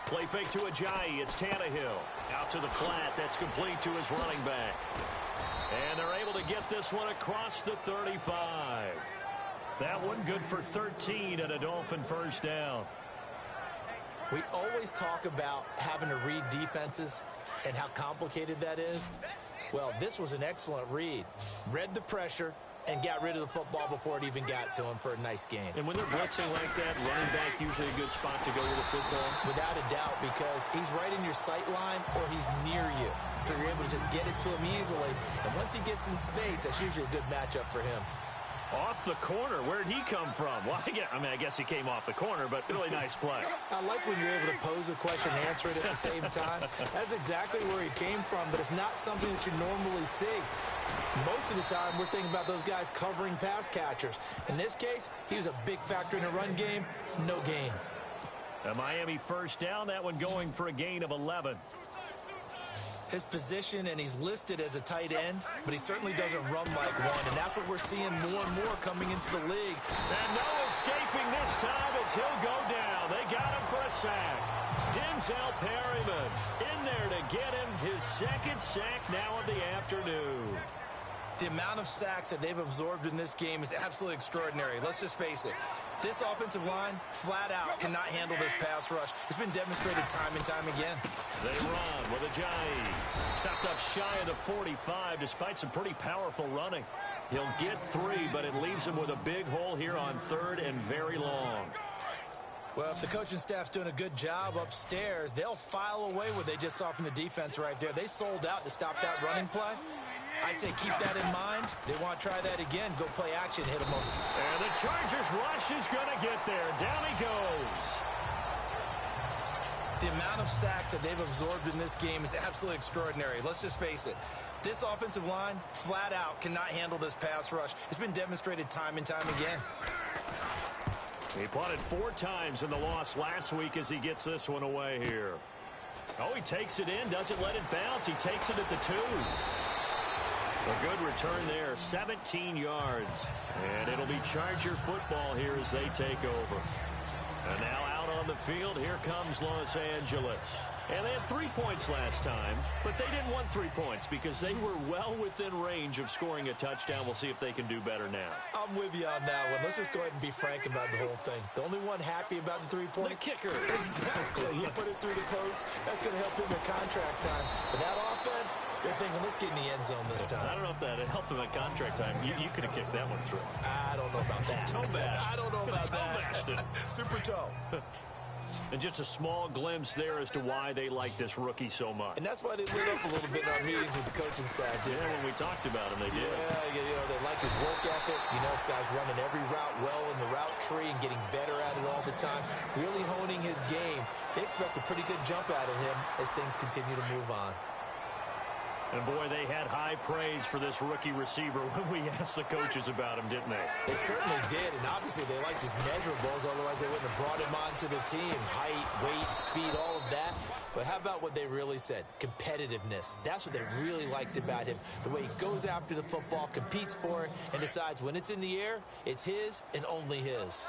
Play fake to Ajayi. It's Tannehill. Out to the flat. That's complete to his running back. And they're able to get this one across the 35. That one good for 13 and a Dolphin first down. We always talk about having to read defenses and how complicated that is. Well, this was an excellent read. Read the pressure and got rid of the football before it even got to him for a nice gain. And when they're blitzing like that, running back usually a good spot to go with the football? Without a doubt, because he's right in your sight line or he's near you. So you're able to just get it to him easily. And once he gets in space, that's usually a good matchup for him. Off the corner. Where'd he come from? Well, I guess he came off the corner, but really nice play. I like when you're able to pose a question and answer it at the same time. That's exactly where he came from, but it's not something that you normally see. Most of the time, we're thinking about those guys covering pass catchers. In this case, he was a big factor in the run game. No gain. A Miami first down. That one going for a gain of 11. His position, and he's listed as a tight end, but he certainly doesn't run like one, and that's what we're seeing more and more coming into the league. And no escaping this time as he'll go down. They got him for a sack. Denzel Perryman in there to get him his second sack now of the afternoon. The amount of sacks that they've absorbed in this game is absolutely extraordinary. Let's just face it. This offensive line, flat out, cannot handle this pass rush. It's been demonstrated time and time again. They run with Ajayi. Stopped up shy of the 45 despite some pretty powerful running. He'll get 3, but it leaves him with a big hole here on 3rd and very long. Well, if the coaching staff's doing a good job upstairs, they'll file away what they just saw from the defense right there. They sold out to stop that running play. I'd say keep that in mind. They want to try that again. Go play action, hit them over. And the Chargers rush is going to get there. Down he goes. The amount of sacks that they've absorbed in this game is absolutely extraordinary. Let's just face it. This offensive line, flat out, cannot handle this pass rush. It's been demonstrated time and time again. He punted 4 times in the loss last week as he gets this one away here. Oh, he takes it in, doesn't let it bounce. He takes it at the 2. A good return there, 17 yards. And it'll be Charger football here as they take over. And now out on the field, here comes Los Angeles. And they had 3 points last time, but they didn't want 3 points because they were well within range of scoring a touchdown. We'll see if they can do better now. I'm with you on that one. Let's just go ahead and be frank about the whole thing. The only one happy about the 3-point? The kicker. Exactly. He put it through the post. That's going to help him in contract time. But that offense, they're thinking, let's get in the end zone this time. I don't know if that helped him at contract time. You could have kicked that one through. I don't know about that. Toe bash. I don't know about that. Super toe. And just a small glimpse there as to why they like this rookie so much. And that's why they lit up a little bit in our meetings with the coaching staff. Yeah, when we talked about him, they did. Yeah, you know, they like his work ethic. You know, this guy's running every route well in the route tree and getting better at it all the time. Really honing his game. They expect a pretty good jump out of him as things continue to move on. And, boy, they had high praise for this rookie receiver when we asked the coaches about him, didn't they? They certainly did, and obviously they liked his measurables. Otherwise, they wouldn't have brought him onto the team. Height, weight, speed, all of that. But how about what they really said? Competitiveness. That's what they really liked about him. The way he goes after the football, competes for it, and decides when it's in the air, it's his and only his.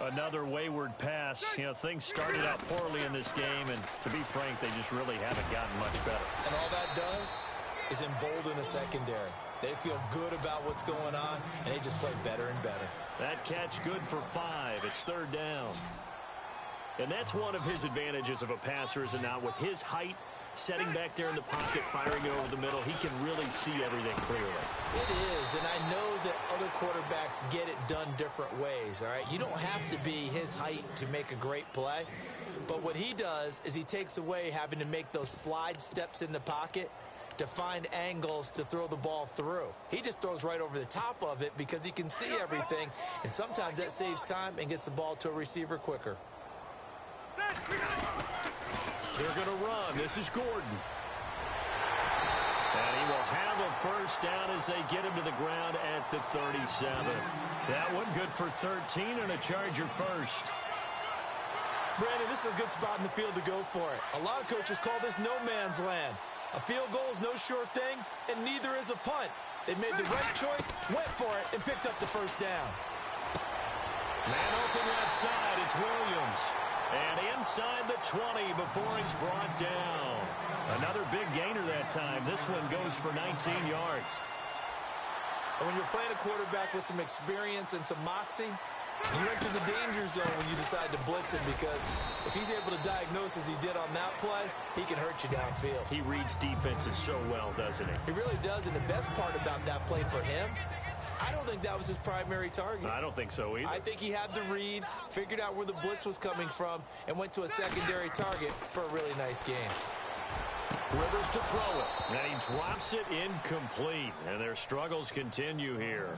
Another wayward pass. You know, things started out poorly in this game, and to be frank, they just really haven't gotten much better. And all that does is embolden a secondary. They feel good about what's going on, and they just play better and better. That catch good for 5. It's 3rd down. And that's one of his advantages of a passer, is it not? With his height, setting back there in the pocket, firing it over the middle, he can really see everything clearly. It is, and I know that other quarterbacks get it done different ways, all right? You don't have to be his height to make a great play, but what he does is he takes away having to make those slide steps in the pocket to find angles to throw the ball through. He just throws right over the top of it because he can see everything, and sometimes that saves time and gets the ball to a receiver quicker. They're going to run. This is Gordon. And he will have a first down as they get him to the ground at the 37. That one good for 13 and a Charger first. Brandon, this is a good spot in the field to go for it. A lot of coaches call this no man's land. A field goal is no sure thing, and neither is a punt. They made the right choice, went for it, and picked up the first down. Man open left side. It's Williams. And inside the 20 before he's brought down. Another big gainer that time. This one goes for 19 yards. And when you're playing a quarterback with some experience and some moxie, You enter the danger zone when you decide to blitz him, because if he's able to diagnose as he did on that play, he can hurt you downfield. He reads defenses so well, doesn't he? He really does, and the best part about that play for him, I don't think that was his primary target. I don't think so either. I think he had the read, figured out where the blitz was coming from, and went to a secondary target for a really nice game. Rivers to throw it, and he drops it incomplete, and their struggles continue here.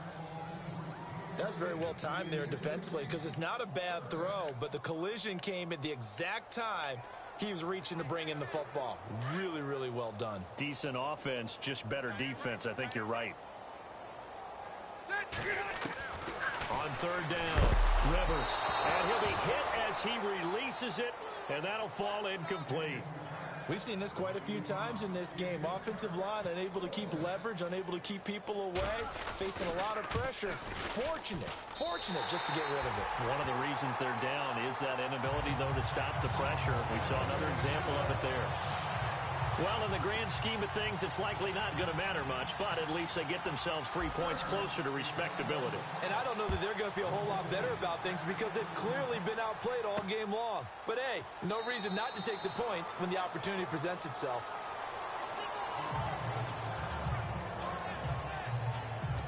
That's very well timed there defensively, because it's not a bad throw, but the collision came at the exact time he was reaching to bring in the football. Really, really well done. Decent offense, just better defense. I think you're right. On third down, Rivers, and he'll be hit as he releases it, and that'll fall incomplete. We've seen this quite a few times in this game. Offensive line unable to keep leverage, unable to keep people away, facing a lot of pressure. Fortunate just to get rid of it. One of the reasons they're down is that inability, though, to stop the pressure. We saw another example of it there. Well, in the grand scheme of things, it's likely not going to matter much, but at least they get themselves 3 points closer to respectability. And I don't know that they're going to feel a whole lot better about things, because they've clearly been outplayed all game long. But hey, no reason not to take the points when the opportunity presents itself.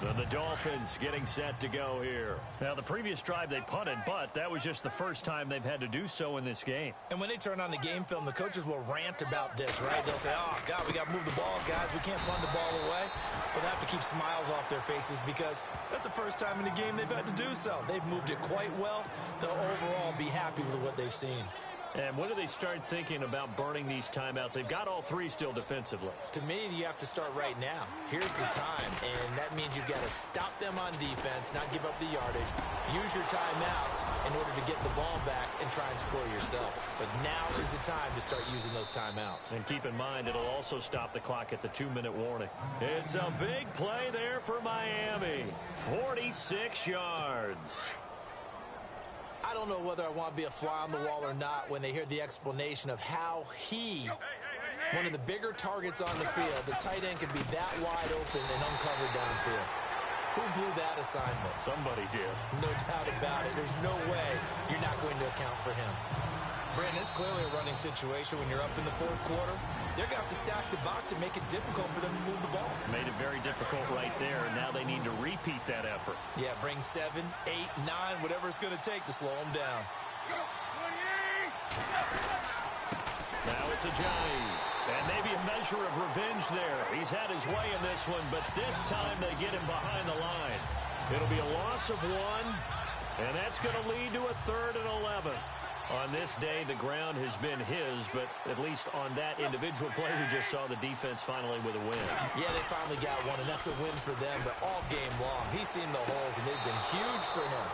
And the Dolphins getting set to go here. Now, the previous drive they punted, but that was just the first time they've had to do so in this game. And when they turn on the game film, the coaches will rant about this, right? They'll say, oh, God, we got to move the ball, guys. We can't punt the ball away. But they have to keep smiles off their faces, because that's the first time in the game they've had to do so. They've moved it quite well. They'll overall be happy with what they've seen. And when do they start thinking about burning these timeouts? They've got all three still defensively. To me, you have to start right now. Here's the time, and that means you've got to stop them on defense, not give up the yardage, use your timeouts in order to get the ball back and try and score yourself. But now is the time to start using those timeouts. And keep in mind, it'll also stop the clock at the 2-minute warning. It's a big play there for Miami. 46 yards. I don't know whether I want to be a fly on the wall or not when they hear the explanation of how he, one of the bigger targets on the field, the tight end, could be that wide open and uncovered downfield. Who blew that assignment? Somebody did. No doubt about it. There's no way you're not going to account for him. Brandon, it's clearly a running situation when you're up in the fourth quarter. They're going to have to stack the box and make it difficult for them to move the ball. Made it very difficult right there. Now they need to repeat that effort. Yeah, bring 7, 8, 9, whatever it's going to take to slow them down. Now it's Ajayi. And maybe a measure of revenge there. He's had his way in this one, but this time they get him behind the line. It'll be a loss of 1, and that's going to lead to a 3rd and 11. On this day, the ground has been his, but at least on that individual play, we just saw the defense finally with a win. Yeah, they finally got one, and that's a win for them, but all game long, he's seen the holes, and they've been huge for him.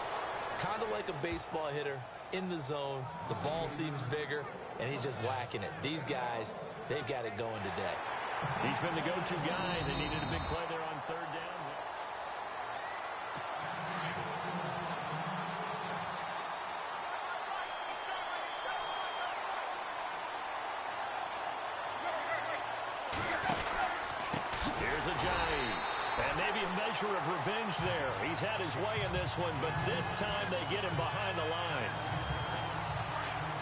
Kind of like a baseball hitter in the zone. The ball seems bigger, and he's just whacking it. These guys, they've got it going today. He's been the go-to guy. They needed a big play there on 3rd down. And maybe a measure of revenge there. He's had his way in this one, but this time they get him behind the line.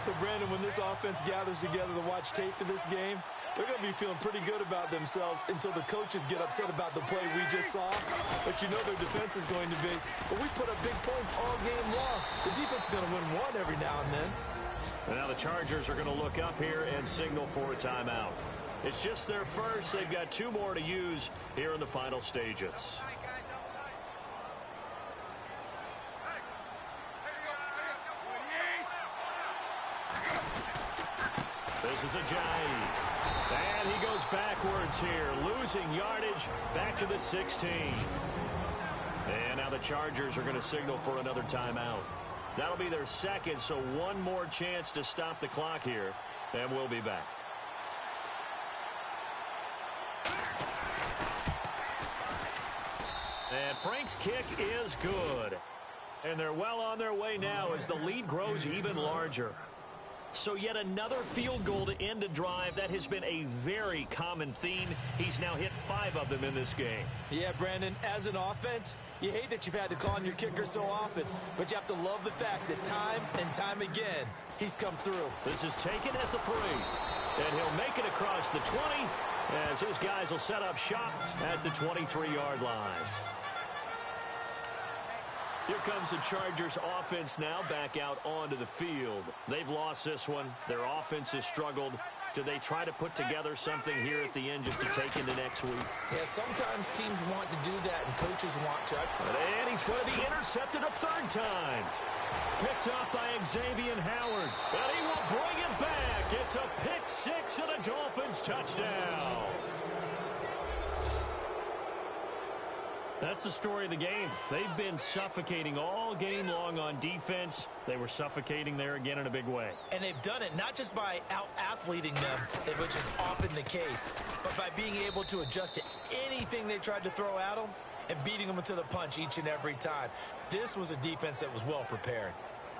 So, Brandon, when this offense gathers together to watch tape for this game, they're going to be feeling pretty good about themselves until the coaches get upset about the play we just saw. But you know their defense is going to be. But we put up big points all game long. The defense is going to win one every now and then. And now the Chargers are going to look up here and signal for a timeout. It's just their first. They've got 2 more to use here in the final stages. This is Ajayi. And he goes backwards here, losing yardage back to the 16. And now the Chargers are going to signal for another timeout. That'll be their 2nd, so 1 more chance to stop the clock here, and we'll be back. And Frank's kick is good. And they're well on their way now as the lead grows even larger. So yet another field goal to end a drive. That has been a very common theme. He's now hit 5 of them in this game. Yeah, Brandon, as an offense, you hate that you've had to call on your kicker so often, but you have to love the fact that time and time again, he's come through. This is taken at the 3, and he'll make it across the 20 as his guys will set up shop at the 23-yard line. Here comes the Chargers offense now back out onto the field. They've lost this one. Their offense has struggled. Do they try to put together something here at the end just to take into next week? Yeah, sometimes teams want to do that and coaches want to. And he's going to be intercepted a 3rd time. Picked up by Xavier Howard. And he will bring it back. It's a pick 6 and a Dolphins touchdown. That's the story of the game. They've been suffocating all game long on defense. They were suffocating there again in a big way. And they've done it not just by out-athleting them, which is often the case, but by being able to adjust to anything they tried to throw at them and beating them to the punch each and every time. This was a defense that was well prepared.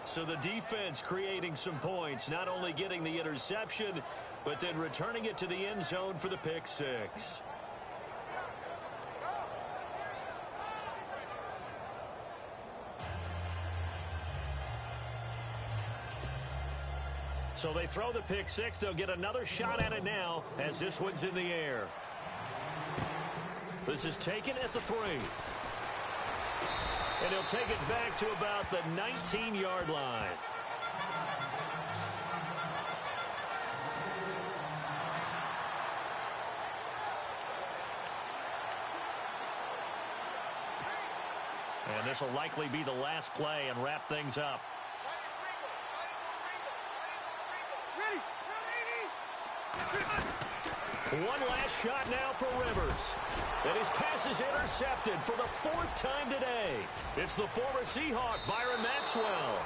So the defense creating some points, not only getting the interception, but then returning it to the end zone for the pick 6. So they throw the pick 6. They'll get another shot at it now as this one's in the air. This is taken at the 3. And he'll take it back to about the 19-yard line. And this will likely be the last play and wrap things up. One last shot now for Rivers. And his pass is intercepted for the 4th time today. It's the former Seahawk, Byron Maxwell.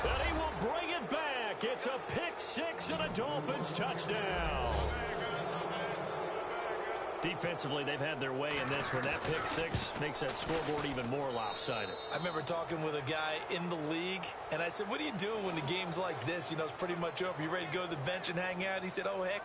And he will bring it back. It's a pick 6 and a Dolphins touchdown. Defensively, they've had their way in this one. That pick 6 makes that scoreboard even more lopsided. I remember talking with a guy in the league, and I said, what do you do when the game's like this? You know, it's pretty much over. You ready to go to the bench and hang out? He said, oh, heck,